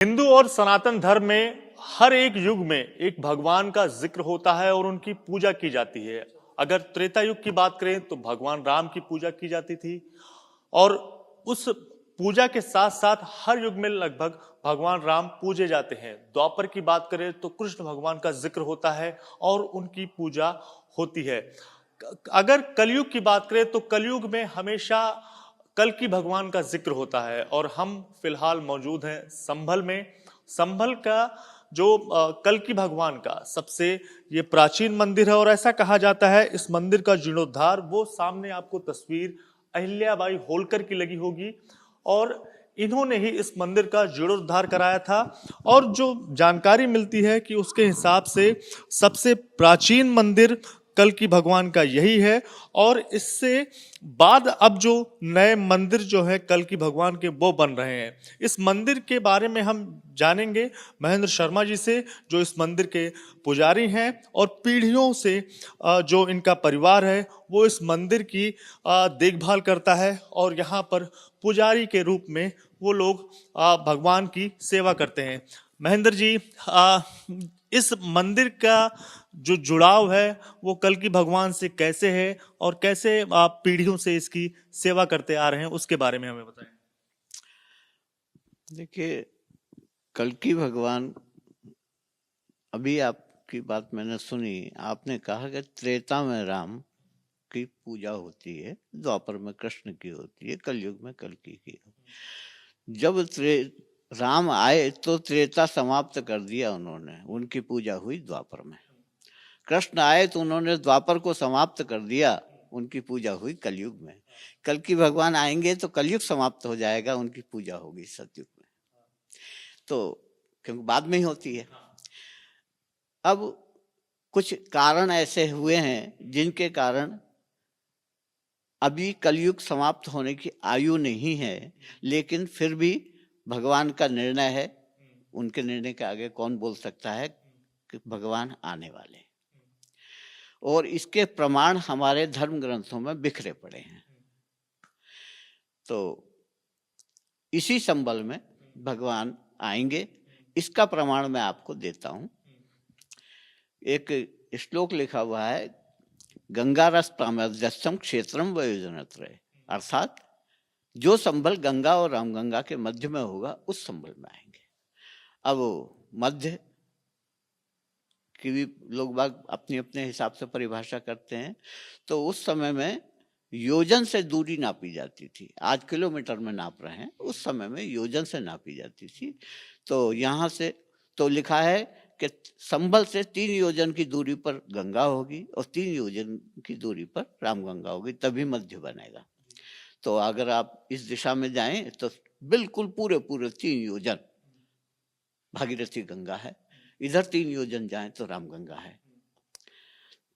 हिंदू और सनातन धर्म में हर एक युग में एक भगवान का जिक्र होता है और उनकी पूजा की जाती है। अगर त्रेता युग की बात करें तो भगवान राम की पूजा की जाती थी और उस पूजा के साथ साथ हर युग में लगभग भगवान राम पूजे जाते हैं। द्वापर की बात करें तो कृष्ण भगवान का जिक्र होता है और उनकी पूजा होती है। अगर कलयुग की बात करें तो कलयुग में हमेशा कल की भगवान का जिक्र होता है और हम फिलहाल मौजूद हैं संभल में। संभल का जो कल की भगवान का सबसे ये प्राचीन मंदिर है और ऐसा कहा जाता है इस मंदिर का जीर्णोद्धार, वो सामने आपको तस्वीर अहिल्याबाई होलकर की लगी होगी और इन्होंने ही इस मंदिर का जीर्णोद्धार कराया था। और जो जानकारी मिलती है कि उसके हिसाब से सबसे प्राचीन मंदिर कल की भगवान का यही है और इससे बाद अब जो नए मंदिर जो है कल की भगवान के वो बन रहे हैं। इस मंदिर के बारे में हम जानेंगे महेंद्र शर्मा जी से, जो इस मंदिर के पुजारी हैं और पीढ़ियों से जो इनका परिवार है वो इस मंदिर की देखभाल करता है और यहाँ पर पुजारी के रूप में वो लोग भगवान की सेवा करते हैं। महेंद्र जी, इस मंदिर का जो जुड़ाव है वो कल की भगवान से कैसे है और कैसे आप पीढ़ियों से इसकी सेवा करते आ रहे हैं, उसके बारे में हमें बताएं। देखिए, कल की भगवान, अभी आपकी बात मैंने सुनी, आपने कहा कि त्रेता में राम की पूजा होती है, द्वापर में कृष्ण की होती है, कलयुग में कल की होती है। जब राम आए तो त्रेता समाप्त कर दिया उन्होंने, उनकी पूजा हुई द्वापर में। कृष्ण आए तो उन्होंने द्वापर को समाप्त कर दिया, उनकी पूजा हुई कलयुग में। कल की भगवान आएंगे तो कलयुग समाप्त हो जाएगा, उनकी पूजा होगी सतयुग में। तो क्योंकि बाद में ही होती है। अब कुछ कारण ऐसे हुए हैं जिनके कारण अभी कलयुग समाप्त होने की आयु नहीं है, लेकिन फिर भी भगवान का निर्णय है। उनके निर्णय के आगे कौन बोल सकता है कि भगवान आने वाले। और इसके प्रमाण हमारे धर्म ग्रंथों में बिखरे पड़े हैं। तो इसी संबल में भगवान आएंगे, इसका प्रमाण मैं आपको देता हूं। एक श्लोक लिखा हुआ है, गंगा रस प्रामद्यस्थम क्षेत्रम वयोजनत्रय, अर्थात जो संबल गंगा और रामगंगा के मध्य में होगा उस संबल में आएंगे। अब मध्य की भी लोग बाग अपनी अपने हिसाब से परिभाषा करते हैं। तो उस समय में योजन से दूरी नापी जाती थी, आज किलोमीटर में नाप रहे हैं, उस समय में योजन से नापी जाती थी। तो यहाँ से तो लिखा है कि संभल से 3 योजन की दूरी पर गंगा होगी और 3 योजन की दूरी पर रामगंगा होगी, तभी मध्य बनेगा। तो अगर आप इस दिशा में जाएं तो बिल्कुल पूरे 3 योजन भागीरथी गंगा है, इधर 3 योजन जाएं तो रामगंगा है।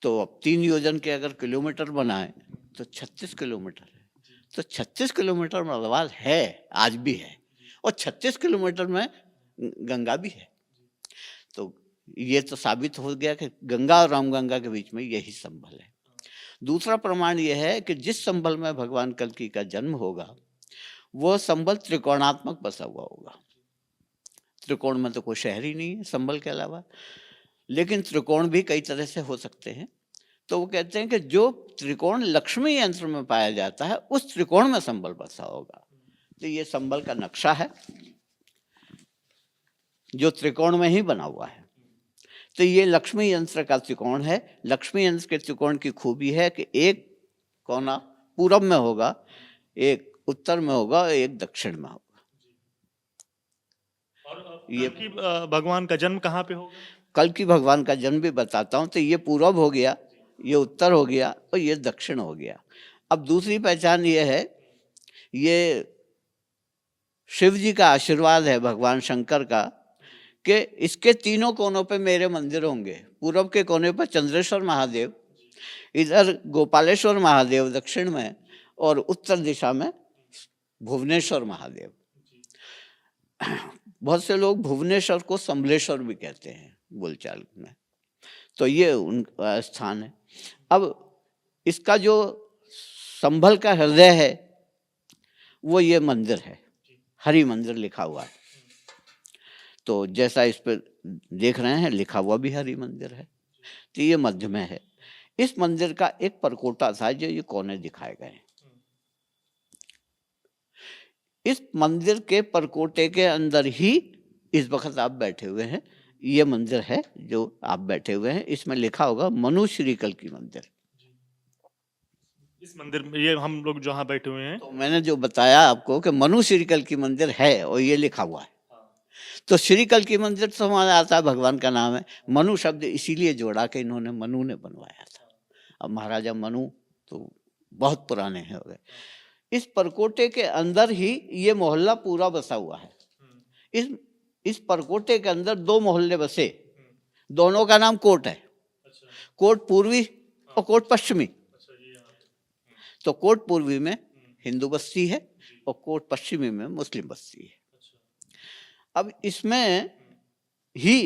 तो अब 3 योजन के अगर किलोमीटर बनाए तो 36 किलोमीटर है। तो 36 किलोमीटर मलवाल है, आज भी है, और 36 किलोमीटर में गंगा भी है। तो ये तो साबित हो गया कि गंगा और रामगंगा के बीच में यही संबल है। दूसरा प्रमाण यह है कि जिस संबल में भगवान कल्की का जन्म होगा वो संबल त्रिकोणात्मक बसा हुआ होगा। त्रिकोण में तो कोई शहर ही नहीं है संबल के अलावा, लेकिन त्रिकोण भी कई तरह से हो सकते हैं। तो वो कहते हैं कि जो त्रिकोण लक्ष्मी यंत्र में पाया जाता है उस त्रिकोण में संबल बसा होगा। तो ये संबल का नक्शा है जो त्रिकोण में ही बना हुआ है। तो ये लक्ष्मी यंत्र का त्रिकोण है। लक्ष्मी यंत्र के त्रिकोण की खूबी है कि एक कोना पूरब में होगा, एक उत्तर में होगा, एक दक्षिण में होगा। और ये की भगवान का जन्म कहाँ पे होगा? कल की भगवान का जन्म भी बताता हूँ। तो ये पूरब हो गया, ये उत्तर हो गया और ये दक्षिण हो गया। अब दूसरी पहचान ये है, ये शिव जी का आशीर्वाद है भगवान शंकर का कि इसके तीनों कोनों पे मेरे मंदिर होंगे। पूरब के कोने पर चंद्रेश्वर महादेव, इधर गोपालेश्वर महादेव दक्षिण में, और उत्तर दिशा में भुवनेश्वर महादेव। बहुत से लोग भुवनेश्वर को संबलेश्वर भी कहते हैं बोलचाल में। तो ये उनका स्थान है। अब इसका जो संभल का हृदय है वो ये मंदिर है, हरि मंदिर लिखा हुआ है। तो जैसा इस पर देख रहे हैं लिखा हुआ भी हरि मंदिर है, तो ये मध्य में है। इस मंदिर का एक परकोटा था जो ये कोने दिखाए गए हैं। इस मंदिर के परकोटे के अंदर ही इस वक्त आप बैठे हुए हैं, ये मंदिर है जो आप बैठे हुए हैं। इसमें लिखा होगा मनु श्री कल्की मंदिर। इस मंदिर में ये हम लोग जहाँ बैठे हुए हैं, तो मैंने जो बताया आपको कि मनु श्री कल्की मंदिर है और ये लिखा हुआ है। तो श्री कल्की मंदिर तो हमारा आता है, भगवान का नाम है। मनु शब्द इसीलिए जोड़ा कि इन्होंने मनु ने बनवाया था। अब महाराजा मनु तो बहुत पुराने हैं हो गए। इस परकोटे के अंदर ही ये मोहल्ला पूरा बसा हुआ है। इस परकोटे के अंदर दो मोहल्ले बसे, दोनों का नाम कोट है। कोट पूर्वी और कोट पश्चिमी। तो कोट पूर्वी में हिंदू बस्ती है और कोट पश्चिमी में मुस्लिम बस्ती है। अब इसमें ही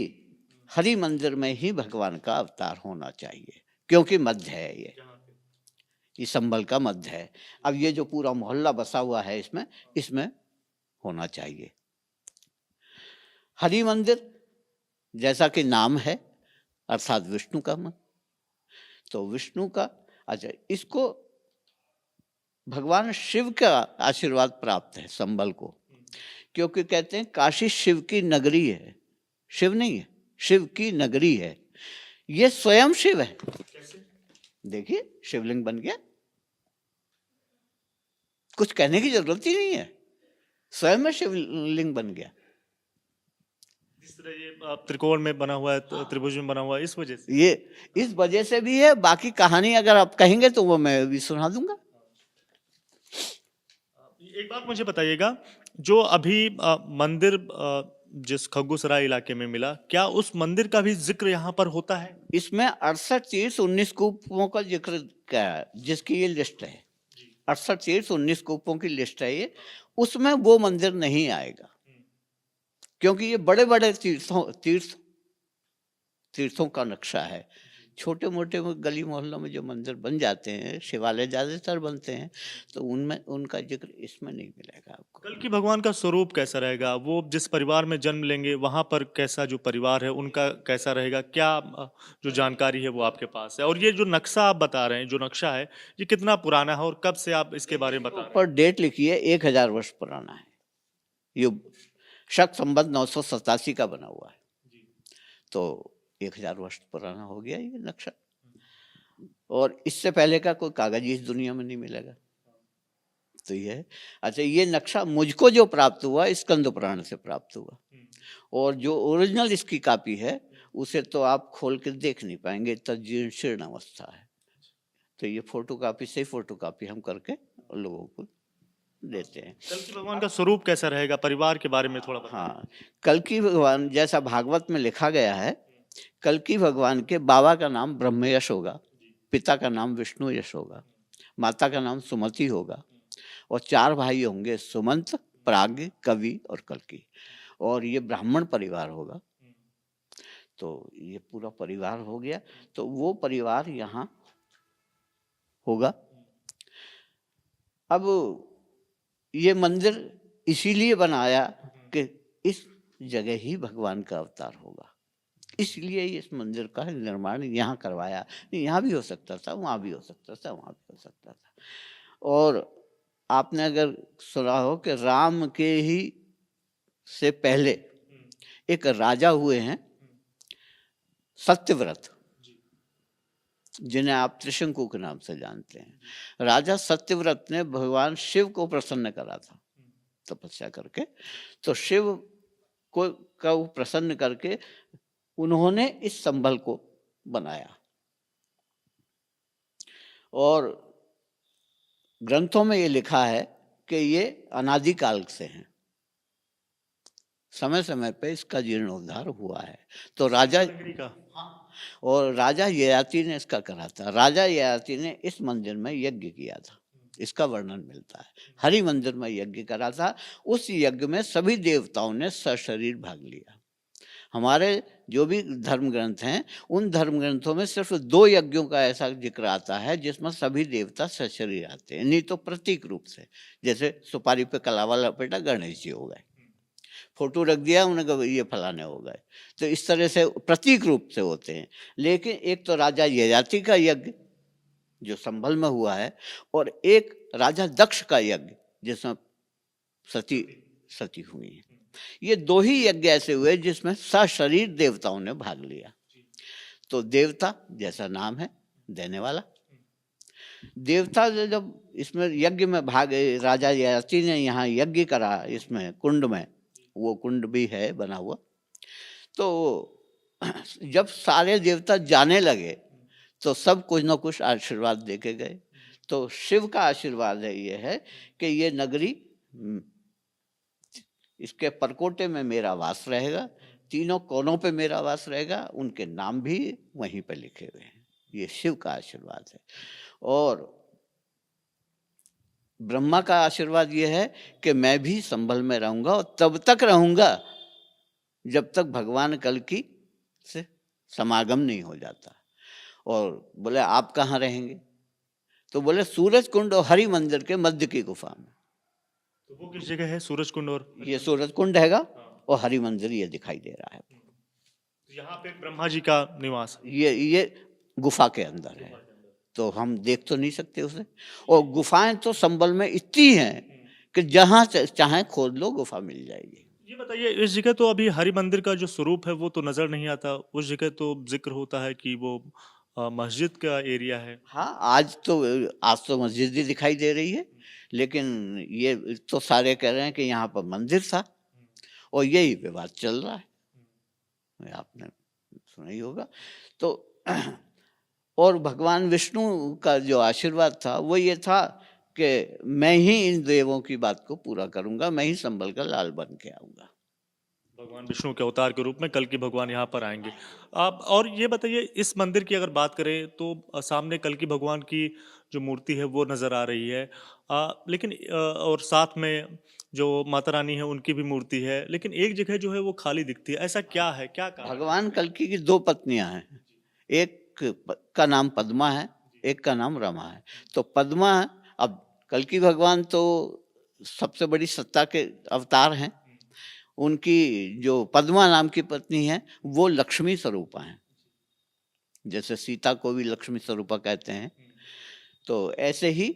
हरि मंदिर में ही भगवान का अवतार होना चाहिए, क्योंकि मध्य है ये संभल का मध्य है। अब ये जो पूरा मोहल्ला बसा हुआ है इसमें होना चाहिए हरि मंदिर, जैसा कि नाम है, अर्थात विष्णु का मन। तो विष्णु का, अच्छा, इसको भगवान शिव का आशीर्वाद प्राप्त है संभल को, क्योंकि कहते हैं काशी शिव की नगरी है। शिव नहीं है, शिव की नगरी है। ये स्वयं शिव है। देखिए शिवलिंग बन गया, कुछ कहने की जरूरत ही नहीं है, स्वयं में शिवलिंग बन गया। जिस तरह ये त्रिकोण में बना हुआ है, त्रिभुज में बना हुआ है, इस वजह से, ये इस वजह से भी है। बाकी कहानी अगर आप कहेंगे तो वो मैं भी सुना दूंगा। एक बात मुझे बताइएगा, जो अभी मंदिर जिस खग्गूसराय इलाके में मिला, क्या उस मंदिर का भी जिक्र यहाँ पर होता है? इसमें 68 तीर्थ 19 कूपों का जिक्र क्या है, जिसकी ये लिस्ट है। 68 तीर्थ 19 कूपों की लिस्ट है ये, उसमें वो मंदिर नहीं आएगा, क्योंकि ये बड़े बड़े तीर्थों का नक्शा है। छोटे मोटे गली मोहल्लों में जो मंदिर बन जाते हैं, शिवालय ज्यादातर बनते हैं, तो उनमें उनका जिक्र इसमें नहीं मिलेगा आपको। कल की भगवान का स्वरूप कैसा रहेगा? वो जिस परिवार में जन्म लेंगे वहां पर कैसा जो परिवार है उनका कैसा रहेगा? क्या जो जानकारी है वो आपके पास है? और ये जो नक्शा आप बता रहे हैं, जो नक्शा है, ये कितना पुराना है और कब से आप इसके बारे में बता रहे हैं? पर डेट लिखी है 1000 वर्ष पुराना है। ये शक संवत 987 का बना हुआ है, तो 1000 वर्ष पुराना हो गया ये नक्शा। और इससे पहले का कोई कागज इस दुनिया में नहीं मिलेगा। तो ये है। अच्छा, ये नक्शा मुझको जो प्राप्त हुआ स्कंद पुराण से प्राप्त हुआ, और जो ओरिजिनल इसकी कॉपी है उसे तो आप खोल के देख नहीं पाएंगे, इतना जीर्ण शीर्ण अवस्था है। तो ये फोटोकॉपी से फोटोकॉपी हम करके लोगों को देते हैं। कल की भगवान का स्वरूप कैसा रहेगा? परिवार के बारे में थोड़ा बताइए। हाँ, कल की भगवान जैसा भागवत में लिखा गया है, कल की भगवान के बाबा का नाम ब्रह्मयश होगा, पिता का नाम विष्णु यश होगा, माता का नाम सुमति होगा, और 4 भाई होंगे, सुमंत, प्राज्ञ, कवि और कल्की। और ये ब्राह्मण परिवार होगा। तो ये पूरा परिवार हो गया। तो वो परिवार यहाँ होगा। अब ये मंदिर इसीलिए बनाया कि इस जगह ही भगवान का अवतार होगा, इसलिए इस मंदिर का निर्माण यहाँ करवाया। यहाँ भी हो सकता था, वहाँ भी हो सकता था, वहाँ भी हो सकता था। और आपने अगर सुना हो कि राम के ही से पहले एक राजा हुए हैं सत्यव्रत, जिन्हें आप त्रिशंकु के नाम से जानते हैं। राजा सत्यव्रत ने भगवान शिव को प्रसन्न करा था तपस्या करके। तो शिव को प्रसन्न करके उन्होंने इस संभल को बनाया। और ग्रंथों में ये लिखा है कि ये अनादिकाल से हैं, समय समय पे इसका जीर्णोद्धार हुआ है। तो राजा और राजा ययाति ने इसका करा था। राजा ययाति ने इस मंदिर में यज्ञ किया था, इसका वर्णन मिलता है। हरि मंदिर में यज्ञ करा था। उस यज्ञ में सभी देवताओं ने सशरीर भाग लिया। हमारे जो भी धर्म ग्रंथ हैं, उन धर्म ग्रंथों में सिर्फ 2 यज्ञों का ऐसा जिक्र आता है जिसमें सभी देवता सशरीर आते हैं, नहीं तो प्रतीक रूप से। जैसे सुपारी पे कलावा लपेटा, गणेश जी हो गए। फोटो रख दिया, उन्होंने कहा ये फलाने हो गए। तो इस तरह से प्रतीक रूप से होते हैं। लेकिन एक तो राजा ययाति का यज्ञ जो संभल में हुआ है, और एक राजा दक्ष का यज्ञ जिसमें सती सती हुई है। ये दो ही यज्ञ ऐसे हुए जिसमें सशरीर देवताओं ने भाग लिया। तो देवता जैसा नाम है, देने वाला। देवता जब इसमें यज्ञ में भाग, राजा ययाति ने यहाँ यज्ञ करा इसमें कुंड में, वो कुंड भी है बना हुआ। तो जब सारे देवता जाने लगे तो सब कुछ न कुछ आशीर्वाद देके गए। तो शिव का आशीर्वाद है, ये है कि ये नगरी, इसके परकोटे में मेरा वास रहेगा, तीनों कोनों पे मेरा वास रहेगा, उनके नाम भी वहीं पे लिखे हुए हैं। ये शिव का आशीर्वाद है। और ब्रह्मा का आशीर्वाद ये है कि मैं भी संभल में रहूंगा, और तब तक रहूंगा जब तक भगवान कल्कि से समागम नहीं हो जाता। और बोले आप कहाँ रहेंगे? तो बोले सूरज कुंड और हरि मंदिर के मध्य की गुफा में। तो वो किस जगह है, सूरज कुंड? और ये सूरज कुंड हैगा और हरि मंदिर ये दिखाई दे रहा है। तो यहाँ पे ब्रह्मा जी का निवास है। ये गुफा के अंदर है, तो हम देख तो नहीं सकते उसे। और गुफाएं तो संबल में इतनी हैं कि जहाँ चाहे खोद लो गुफा मिल जाएगी। ये बताइए, इस जगह तो अभी हरि मंदिर का जो स्वरूप है वो तो नजर नहीं आता, उस जगह तो जिक्र होता है कि वो मस्जिद का एरिया है। हाँ, आज तो मस्जिद ही दिखाई दे रही है, लेकिन ये तो सारे कह रहे हैं कि यहाँ पर मंदिर था, और यही विवाद चल रहा है, आपने सुना ही होगा। तो और भगवान विष्णु का जो आशीर्वाद था वो ये था कि मैं ही इन देवों की बात को पूरा करूंगा, मैं ही संभल कर लाल बन के आऊंगा। भगवान विष्णु के अवतार के रूप में कल की भगवान यहाँ पर आएंगे। आप और ये बताइए, इस मंदिर की अगर बात करें तो सामने कल की भगवान की जो मूर्ति है वो नज़र आ रही है, लेकिन और साथ में जो माता रानी है उनकी भी मूर्ति है, लेकिन एक जगह जो है वो खाली दिखती है। ऐसा क्या है, क्या कारण? भगवान कल्कि की दो पत्नियां हैं, एक का नाम पद्मा है, एक का नाम रमा है। तो पद्मा, अब कल्कि भगवान तो सबसे बड़ी सत्ता के अवतार हैं, उनकी जो पद्मा नाम की पत्नी है वो लक्ष्मी स्वरूपा है। जैसे सीता को भी लक्ष्मी स्वरूपा कहते हैं, तो ऐसे ही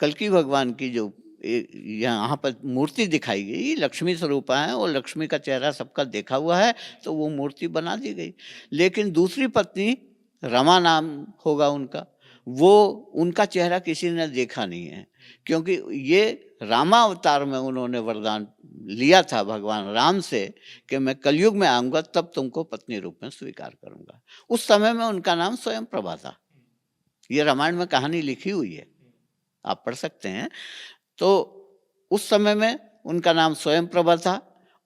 कल्कि भगवान की जो यहाँ पर मूर्ति दिखाई गई लक्ष्मी स्वरूपा है, और लक्ष्मी का चेहरा सबका देखा हुआ है, तो वो मूर्ति बना दी गई। लेकिन दूसरी पत्नी रमा नाम होगा उनका, वो उनका चेहरा किसी ने देखा नहीं है, क्योंकि ये रामा अवतार में उन्होंने वरदान लिया था भगवान राम से कि मैं कलयुग में आऊंगा तब तुमको पत्नी रूप में स्वीकार करूंगा। उस समय में उनका नाम स्वयं प्रभा था। ये रामायण में कहानी लिखी हुई है, आप पढ़ सकते हैं। तो उस समय में उनका नाम स्वयं प्रभा था,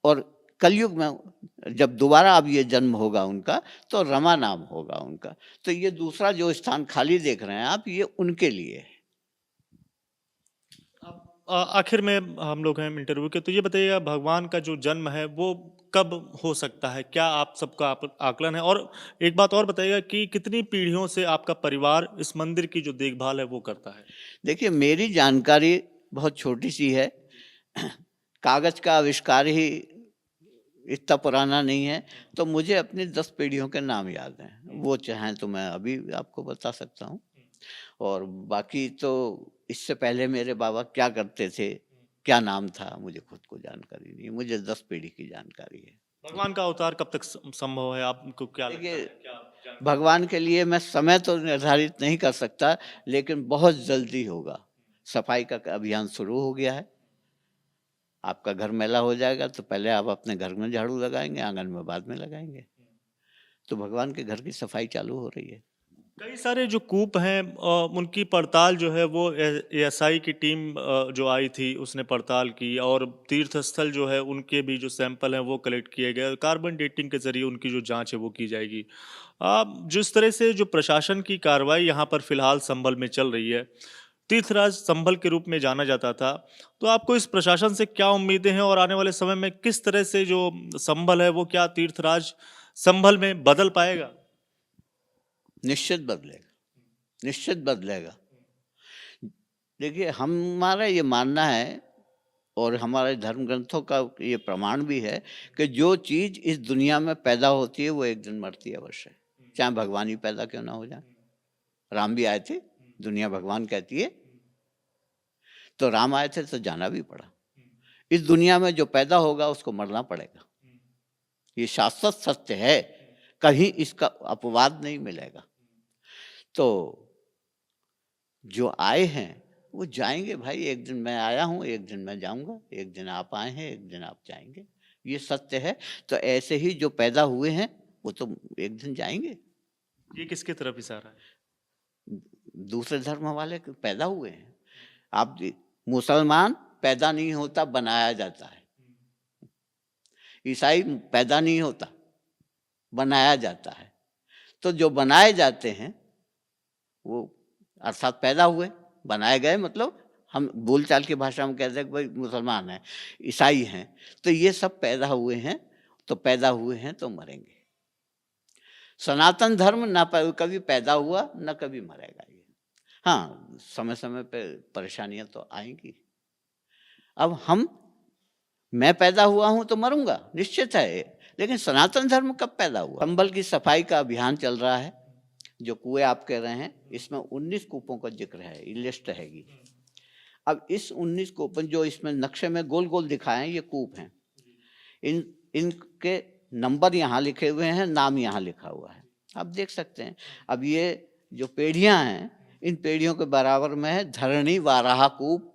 और कलयुग में जब दोबारा अब ये जन्म होगा उनका तो रमा नाम होगा उनका। तो ये दूसरा जो स्थान खाली देख रहे हैं आप, ये उनके लिए है। आखिर में हम लोग हैं इंटरव्यू के, तो ये बताइएगा भगवान का जो जन्म है वो कब हो सकता है, क्या आप सबका आकलन है? और एक बात और बताइएगा कि कितनी पीढ़ियों से आपका परिवार इस मंदिर की जो देखभाल है वो करता है? देखिए, मेरी जानकारी बहुत छोटी सी है, कागज का आविष्कार ही इतना पुराना नहीं है, तो मुझे अपनी 10 पीढ़ियों के नाम याद हैं। वो चाहें तो मैं अभी आपको बता सकता हूँ, और बाकी तो इससे पहले मेरे बाबा क्या करते थे, क्या नाम था, मुझे खुद को जानकारी नहीं है। मुझे 10 पीढ़ी की जानकारी है। भगवान का अवतार कब तक संभव है, आपको क्या लगता है? देखिए, भगवान के लिए मैं समय तो निर्धारित नहीं कर सकता, लेकिन बहुत जल्दी होगा। सफाई का अभियान शुरू हो गया है। आपका घर मैला हो जाएगा तो पहले आप अपने घर में झाड़ू लगाएंगे, आंगन में बाद में लगाएंगे। तो भगवान के घर की सफाई चालू हो रही है। कई सारे जो कूप हैं उनकी पड़ताल जो है वो एएसआई की टीम जो आई थी उसने पड़ताल की, और तीर्थ स्थल जो है उनके भी जो सैंपल हैं वो कलेक्ट किए गए, कार्बन डेटिंग के जरिए उनकी जो जांच है वो की जाएगी। जिस तरह से जो प्रशासन की कार्रवाई यहाँ पर फिलहाल संभल में चल रही है, तीर्थराज संभल के रूप में जाना जाता था, तो आपको इस प्रशासन से क्या उम्मीदें हैं, और आने वाले समय में किस तरह से जो संभल है वो क्या तीर्थराज संभल में बदल पाएगा? निश्चित बदलेगा, निश्चित बदलेगा। देखिए, हमारा ये मानना है, और हमारे धर्म ग्रंथों का ये प्रमाण भी है कि जो चीज इस दुनिया में पैदा होती है वो एक दिन मरती है अवश्य, चाहे भगवान ही पैदा क्यों ना हो जाए। राम भी आए थे, दुनिया भगवान कहती है, तो राम आए थे तो जाना भी पड़ा। इस दुनिया में जो पैदा होगा उसको मरना पड़ेगा, ये शाश्वत सत्य है, कहीं इसका अपवाद नहीं मिलेगा। तो जो आए हैं वो जाएंगे भाई, एक दिन मैं आया हूं, एक दिन मैं जाऊंगा, एक दिन आप आए हैं, एक दिन आप जाएंगे, ये सत्य है। तो ऐसे ही जो पैदा हुए हैं वो तो एक दिन जाएंगे। ये किसकी तरफ इशारा है? दूसरे धर्म वाले पैदा हुए हैं। आप मुसलमान पैदा नहीं होता, बनाया जाता है। ईसाई पैदा नहीं होता, बनाया जाता है। तो जो बनाए जाते हैं वो अर्थात पैदा हुए, बनाए गए, मतलब हम बोलचाल की भाषा में कहते हैं कि भाई मुसलमान हैं, ईसाई हैं, तो ये सब पैदा हुए हैं, तो पैदा हुए हैं तो मरेंगे। सनातन धर्म ना कभी पैदा हुआ ना कभी मरेगा। ये हाँ, समय समय पे परेशानियां तो आएंगी। अब मैं पैदा हुआ हूं तो मरूंगा, निश्चित है, लेकिन सनातन धर्म कब पैदा हुआ? संभल की सफाई का अभियान चल रहा है। जो कुएं आप कह रहे हैं, इसमें 19 कूपों का जिक्र है, ये लिस्ट रहेगी। अब इस 19 कूप जो इसमें नक्शे में गोल गोल दिखाए हैं, ये कूप हैं। इनके नंबर यहाँ लिखे हुए हैं, नाम यहाँ लिखा हुआ है, आप देख सकते हैं। अब ये जो पेढ़ियां हैं, इन पेढ़ियों के बराबर में है धरणी वाराह कूप,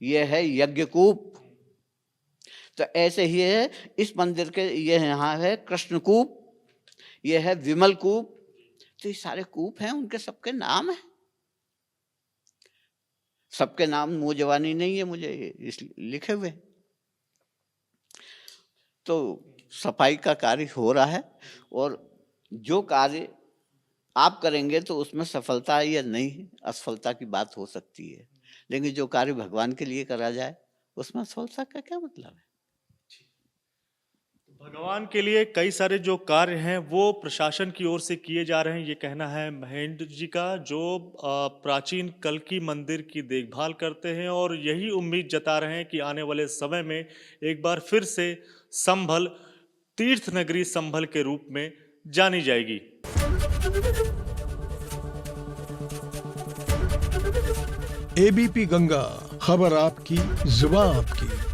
ये है यज्ञ कूप। तो ऐसे ही है इस मंदिर के, ये यहाँ है कृष्ण कूप, ये है विमल कूप। तो ये सारे कूप हैं, उनके सबके नाम हैं। सबके नाम मुँह जवानी नहीं है मुझे, इस लिखे हुए। तो सफाई का कार्य हो रहा है, और जो कार्य आप करेंगे तो उसमें सफलता या नहीं, असफलता की बात हो सकती है, लेकिन जो कार्य भगवान के लिए करा जाए उसमें असफलता का क्या मतलब है? भगवान के लिए कई सारे जो कार्य हैं वो प्रशासन की ओर से किए जा रहे हैं, ये कहना है महेंद्र जी का, जो प्राचीन कल्की मंदिर की देखभाल करते हैं, और यही उम्मीद जता रहे हैं कि आने वाले समय में एक बार फिर से संभल तीर्थ नगरी संभल के रूप में जानी जाएगी। एबीपी गंगा, खबर आपकी, जुबान आपकी।